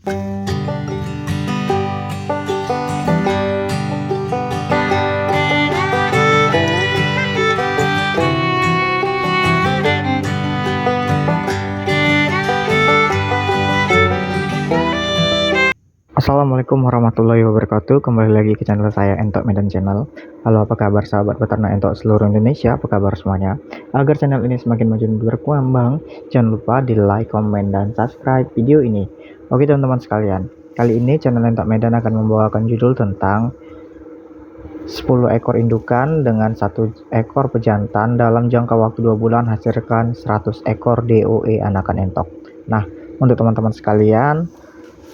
Assalamualaikum warahmatullahi wabarakatuh. Kembali lagi ke channel saya, Entok Medan Channel. Halo, apa kabar sahabat peternak entok seluruh Indonesia? Apa kabar semuanya? Agar channel ini semakin maju dan berkembang, jangan lupa di like, komen, dan subscribe video ini. Oke teman-teman sekalian, kali ini channel Entok Medan akan membawakan judul tentang 10 ekor indukan dengan 1 ekor pejantan dalam jangka waktu 2 bulan hasilkan 100 ekor DOE anakan entok. Nah, untuk teman-teman sekalian,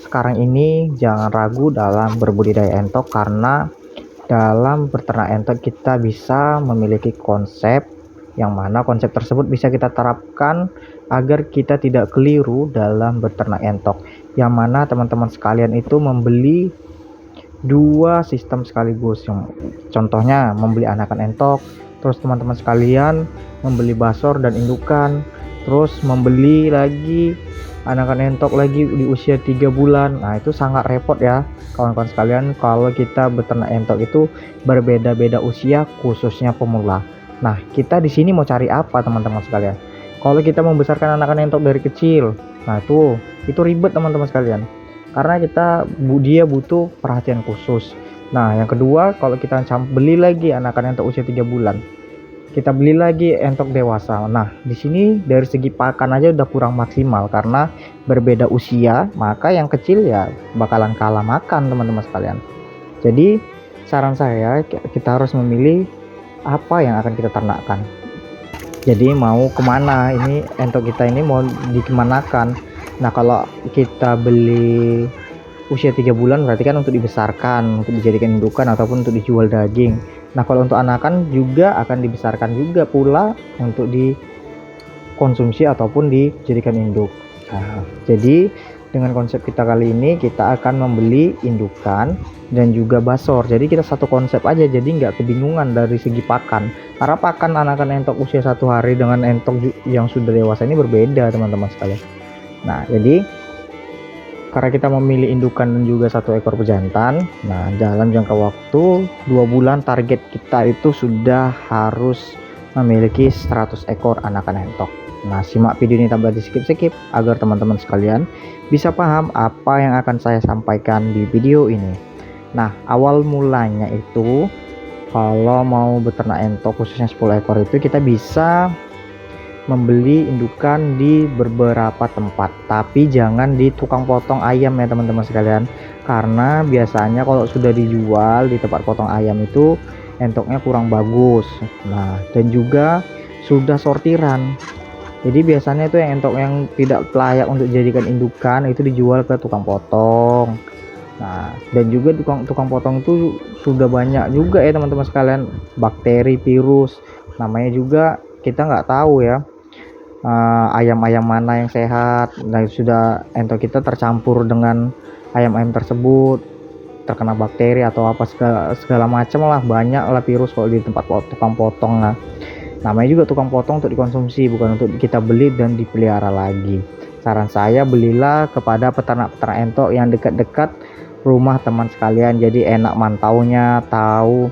sekarang ini jangan ragu dalam berbudidaya entok, karena dalam beternak entok kita bisa memiliki konsep yang mana konsep tersebut bisa kita terapkan agar kita tidak keliru dalam beternak entok, yang mana teman-teman sekalian itu membeli dua sistem sekaligus. Yang contohnya membeli anakan entok, terus teman-teman sekalian membeli basor dan indukan, terus membeli lagi anakan entok lagi di usia 3 bulan. Nah, itu sangat repot ya kawan-kawan sekalian kalau kita beternak entok itu berbeda-beda usia, khususnya pemula. Nah, kita di sini mau cari apa teman-teman sekalian? Kalau kita membesarkan anakan entok dari kecil, nah itu ribet teman-teman sekalian, karena dia butuh perhatian khusus. Nah, yang kedua, kalau kita beli lagi anakan entok usia 3 bulan, kita beli lagi entok dewasa. Nah, di sini dari segi pakan aja udah kurang maksimal, karena berbeda usia, maka yang kecil ya bakalan kalah makan teman-teman sekalian. Jadi saran saya, kita harus memilih apa yang akan kita ternakkan. Jadi mau kemana ini entok kita ini, mau dikemanakan. Nah, kalau kita beli usia 3 bulan berarti kan untuk dibesarkan, untuk dijadikan indukan ataupun untuk dijual daging. Nah, kalau untuk anakan juga akan dibesarkan juga pula untuk dikonsumsi ataupun dijadikan induk. Nah, jadi dengan konsep kita kali ini, kita akan membeli indukan dan juga basor. Jadi kita satu konsep aja, jadi nggak kebingungan dari segi pakan. Karena pakan anakan entok usia 1 hari dengan entok yang sudah dewasa ini berbeda teman-teman sekalian. Nah, jadi karena kita memilih indukan dan juga 1 ekor pejantan, nah dalam jangka waktu 2 bulan target kita itu sudah harus memiliki 100 ekor anakan entok. Nah, simak video ini tanpa di skip-skip agar teman-teman sekalian bisa paham apa yang akan saya sampaikan di video ini. Nah, awal mulanya itu kalau mau beternak entok khususnya 10 ekor itu kita bisa membeli indukan di beberapa tempat, tapi jangan di tukang potong ayam ya teman-teman sekalian, karena biasanya kalau sudah dijual di tempat potong ayam itu entoknya kurang bagus. Nah, dan juga sudah sortiran, jadi biasanya itu yang entok yang tidak layak untuk dijadikan indukan itu dijual ke tukang potong. Nah, dan juga tukang potong itu sudah banyak juga ya teman-teman sekalian, bakteri, virus, namanya juga kita nggak tahu ya. Ayam-ayam mana yang sehat. Nah, sudah entok kita tercampur dengan ayam-ayam tersebut, terkena bakteri atau apa segala macam lah, banyak lah virus kalau di tempat tukang potong. Nah, namanya juga tukang potong untuk dikonsumsi, bukan untuk kita beli dan dipelihara lagi. Saran saya, belilah kepada peternak-peternak entok yang dekat-dekat rumah teman sekalian, jadi enak mantaunya, tahu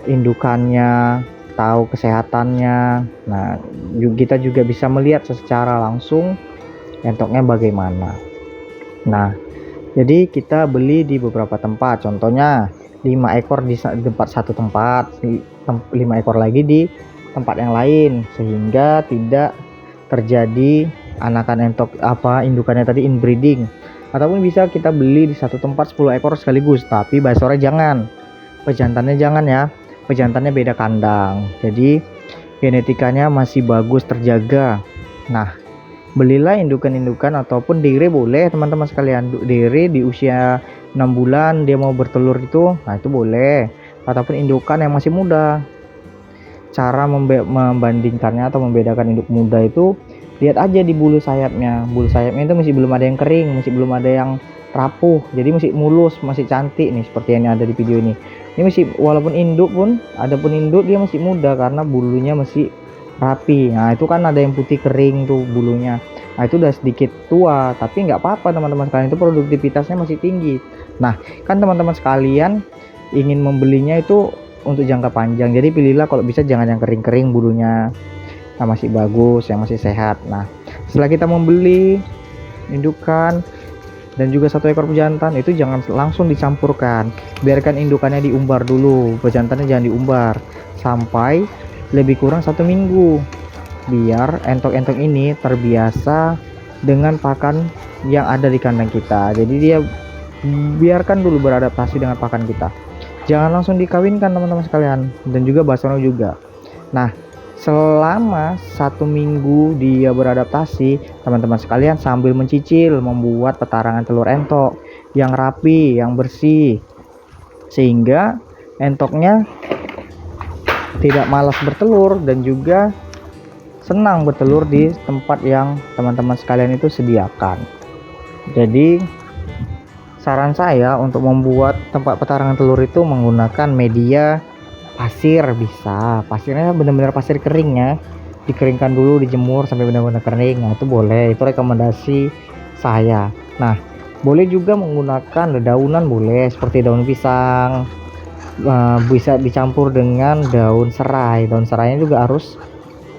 indukannya, tahu kesehatannya. Nah, kita juga bisa melihat secara langsung entoknya bagaimana. Nah, jadi kita beli di beberapa tempat, contohnya 5 ekor di tempat satu tempat, 5 ekor lagi di tempat yang lain, sehingga tidak terjadi anakan entok indukannya tadi inbreeding. Ataupun bisa kita beli di satu tempat 10 ekor sekaligus, tapi basornya jangan, pejantannya jangan ya. Pejantannya beda kandang, jadi genetikanya masih bagus terjaga. Nah, belilah indukan-indukan ataupun diri boleh teman-teman sekalian. Diri di usia 6 bulan dia mau bertelur itu, nah itu boleh. Ataupun indukan yang masih muda. Cara membandingkannya atau membedakan induk muda itu, lihat aja di bulu sayapnya. Bulu sayapnya itu masih belum ada yang kering, masih belum ada yang rapuh, jadi masih mulus, masih cantik nih seperti yang ada di video ini. Ini masih, walaupun induk pun, adapun induk dia masih muda karena bulunya masih rapi. Nah, itu kan ada yang putih kering tuh bulunya. Nah itu udah sedikit tua, tapi nggak apa-apa teman-teman sekalian, itu produktivitasnya masih tinggi. Nah kan teman-teman sekalian ingin membelinya itu untuk jangka panjang, jadi pilihlah kalau bisa jangan yang kering-kering bulunya, nah, masih bagus, yang masih sehat. Nah setelah kita membeli indukan dan juga 1 ekor pejantan, itu jangan langsung dicampurkan, biarkan indukannya diumbar dulu, pejantannya jangan diumbar sampai lebih kurang 1 minggu, biar entok-entok ini terbiasa dengan pakan yang ada di kandang kita. Jadi dia biarkan dulu beradaptasi dengan pakan kita, jangan langsung dikawinkan teman-teman sekalian, dan juga baksonya juga. Nah selama 1 minggu dia beradaptasi, teman-teman sekalian sambil mencicil membuat petarangan telur entok yang rapi, yang bersih, sehingga entoknya tidak malas bertelur dan juga senang bertelur di tempat yang teman-teman sekalian itu sediakan. Jadi saran saya untuk membuat tempat petarangan telur itu menggunakan media pasir, bisa pasirnya benar-benar pasir kering ya, dikeringkan dulu, dijemur sampai benar-benar kering. Nah itu boleh, itu rekomendasi saya. Nah boleh juga menggunakan dedaunan, boleh seperti daun pisang, bisa dicampur dengan daun serai. Daun serainya juga harus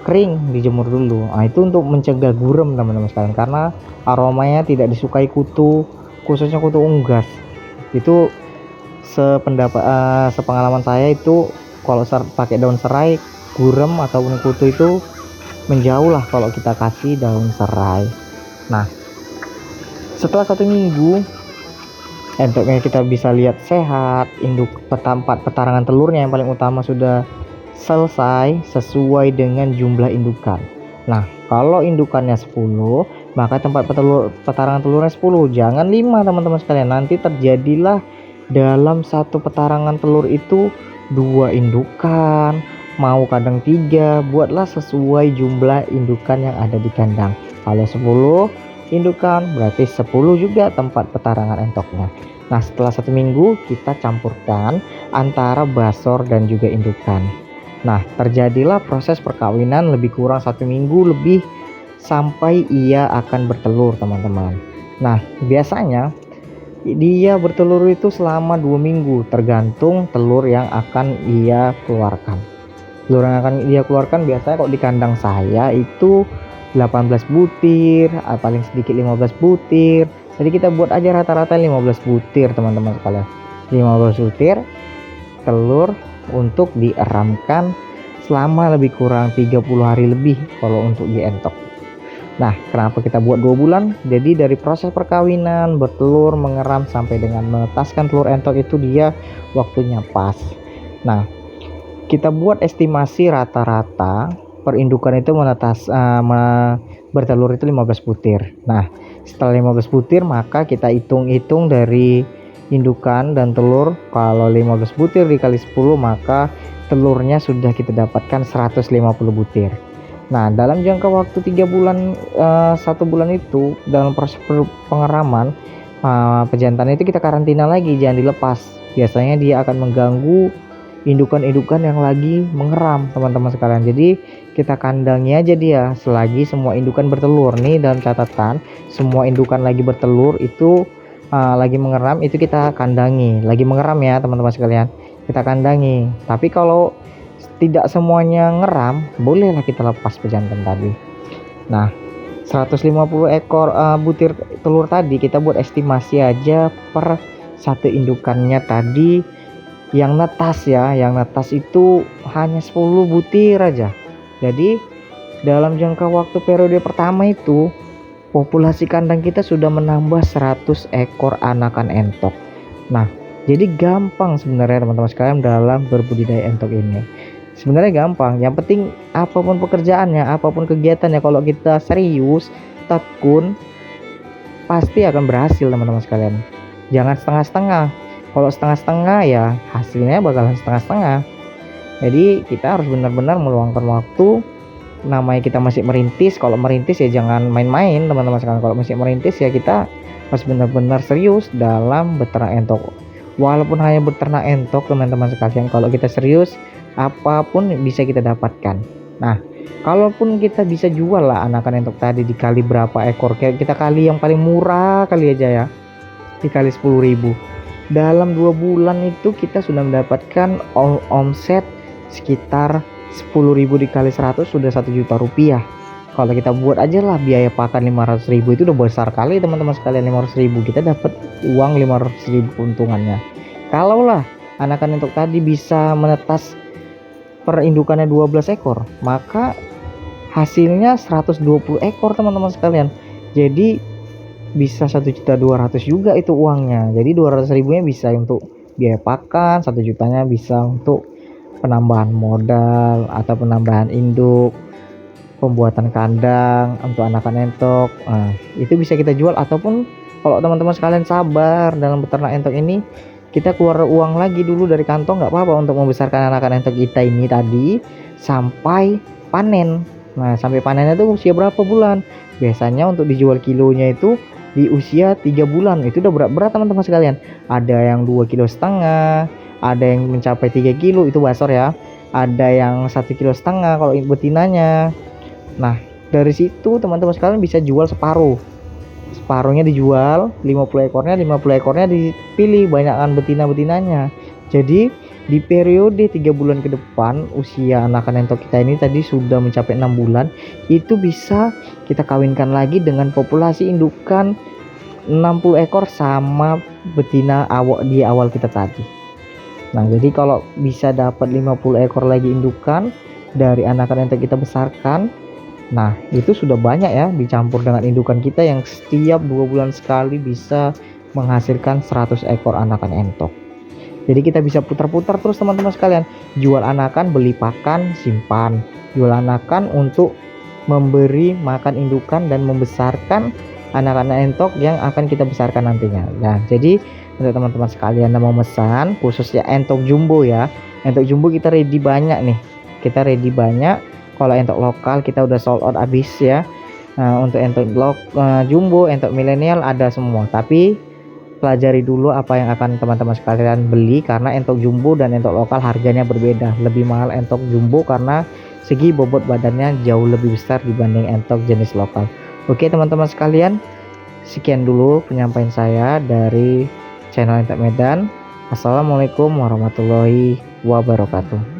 kering, dijemur dulu. Nah itu untuk mencegah gurem teman-teman sekalian, karena aromanya tidak disukai kutu, khususnya kutu unggas. Itu sepengalaman saya itu kalau pakai daun serai, gurem ataupun kutu itu menjauh lah kalau kita kasih daun serai. Nah setelah 1 minggu entoknya kita bisa lihat sehat, induk tempat petarangan telurnya yang paling utama sudah selesai sesuai dengan jumlah indukan. Nah kalau indukannya 10, maka tempat petarangan telurnya 10, jangan 5 teman-teman sekalian. Nanti terjadilah dalam satu petarangan telur itu 2 indukan, mau kadang 3, buatlah sesuai jumlah indukan yang ada di kandang. Kalau 10 indukan berarti 10 juga tempat petarangan entoknya. Nah setelah 1 minggu kita campurkan antara basor dan juga indukan. Nah terjadilah proses perkawinan lebih kurang 1 minggu lebih sampai ia akan bertelur teman-teman. Nah biasanya dia bertelur itu selama 2 minggu, tergantung telur yang akan ia keluarkan. Telur yang akan ia keluarkan biasanya kalau di kandang saya itu 18 butir, paling sedikit 15 butir. Jadi kita buat aja rata-rata 15 butir teman-teman sekalian. 15 butir telur untuk dieramkan selama lebih kurang 30 hari lebih kalau untuk dientok. Nah kenapa kita buat 2 bulan? Jadi dari proses perkawinan, bertelur, mengeram sampai dengan menetaskan telur entok itu dia waktunya pas. Nah kita buat estimasi rata-rata perindukan itu bertelur itu 15 butir. Nah setelah 15 butir maka kita hitung-hitung dari indukan dan telur. Kalau 15 butir dikali 10 maka telurnya sudah kita dapatkan 150 butir. Nah dalam jangka waktu 3 bulan, 1 bulan itu dalam proses pengeraman, pejantan itu kita karantina lagi, jangan dilepas. Biasanya dia akan mengganggu indukan-indukan yang lagi mengeram teman-teman sekalian. Jadi kita kandangi aja dia selagi semua indukan bertelur. Nih dalam catatan, semua indukan lagi bertelur itu lagi mengeram itu kita kandangi. Lagi mengeram ya teman-teman sekalian, kita kandangi. Tapi kalau tidak semuanya ngeram, bolehlah kita lepas pejantan tadi. Nah 150 ekor butir telur tadi kita buat estimasi aja per satu indukannya tadi. Yang netas ya, yang netas itu hanya 10 butir aja. Jadi dalam jangka waktu periode pertama itu populasi kandang kita sudah menambah 100 ekor anakan entok. Nah jadi gampang sebenarnya teman-teman sekalian dalam berbudidaya entok ini. Sebenarnya gampang, yang penting apapun pekerjaannya, apapun kegiatannya, kalau kita serius, tekun, pasti akan berhasil teman-teman sekalian. Jangan setengah-setengah. Kalau setengah-setengah ya hasilnya bakalan setengah-setengah. Jadi kita harus benar-benar meluangkan waktu. Namanya kita masih merintis, kalau merintis ya jangan main-main teman-teman sekalian. Kalau masih merintis ya kita harus benar-benar serius dalam beternak entok. Walaupun hanya beternak entok teman-teman sekalian, kalau kita serius apapun bisa kita dapatkan. Nah Kalaupun kita bisa jual lah anakan entok tadi dikali berapa ekor, kayak kita kali yang paling murah kali aja ya, dikali 10.000, dalam 2 bulan itu kita sudah mendapatkan omset sekitar 10.000 dikali 100 sudah 1 juta rupiah. Kalau kita buat aja lah biaya pakan 500.000 itu udah besar kali teman-teman sekalian. 500.000 kita dapat uang 500.000 keuntungannya. Kalau lah anakan entok tadi bisa menetas per indukannya 12 ekor, maka hasilnya 120 ekor teman-teman sekalian. Jadi bisa 1.200.000 juga itu uangnya. Jadi 200.000-nya bisa untuk biaya pakan, 1 jutanya bisa untuk penambahan modal atau penambahan induk, pembuatan kandang untuk anakan entok. Nah, itu bisa kita jual, ataupun kalau teman-teman sekalian sabar dalam beternak entok ini, kita keluar uang lagi dulu dari kantong nggak apa-apa untuk membesarkan anakan entok kita ini tadi sampai panen. Nah, sampai panennya itu usia berapa bulan? Biasanya untuk dijual kilonya itu di usia 3 bulan. Itu udah berat-berat teman-teman sekalian. Ada yang 2,5 kg, ada yang mencapai 3 kilo, itu basor ya. Ada yang 1,5 kg kalau betinanya. Nah, dari situ teman-teman sekalian bisa jual separuh. Separuhnya dijual, 50 ekornya, 50 ekornya dipilih banyakan betina-betinanya. Jadi di periode 3 bulan ke depan usia anakan entok kita ini tadi sudah mencapai 6 bulan, itu bisa kita kawinkan lagi dengan populasi indukan 60 ekor sama betina di awal kita tadi. Nah, jadi kalau bisa dapat 50 ekor lagi indukan dari anakan entok kita besarkan, nah itu sudah banyak ya, dicampur dengan indukan kita yang setiap 2 bulan sekali bisa menghasilkan 100 ekor anakan entok. Jadi kita bisa putar-putar terus teman-teman sekalian, jual anakan, beli pakan, simpan, jual anakan untuk memberi makan indukan dan membesarkan anak-anak entok yang akan kita besarkan nantinya. Nah, jadi untuk teman-teman sekalian yang mau memesan khususnya entok jumbo ya, entok jumbo kita ready banyak nih, kita ready banyak. Kalau entok lokal kita udah sold out habis ya. Nah, untuk entok jumbo, entok milenial ada semua, tapi pelajari dulu apa yang akan teman-teman sekalian beli, karena entok jumbo dan entok lokal harganya berbeda. Lebih mahal entok jumbo karena segi bobot badannya jauh lebih besar dibanding entok jenis lokal. Oke teman-teman sekalian, sekian dulu penyampaian saya dari channel Entok Medan. Assalamualaikum warahmatullahi wabarakatuh.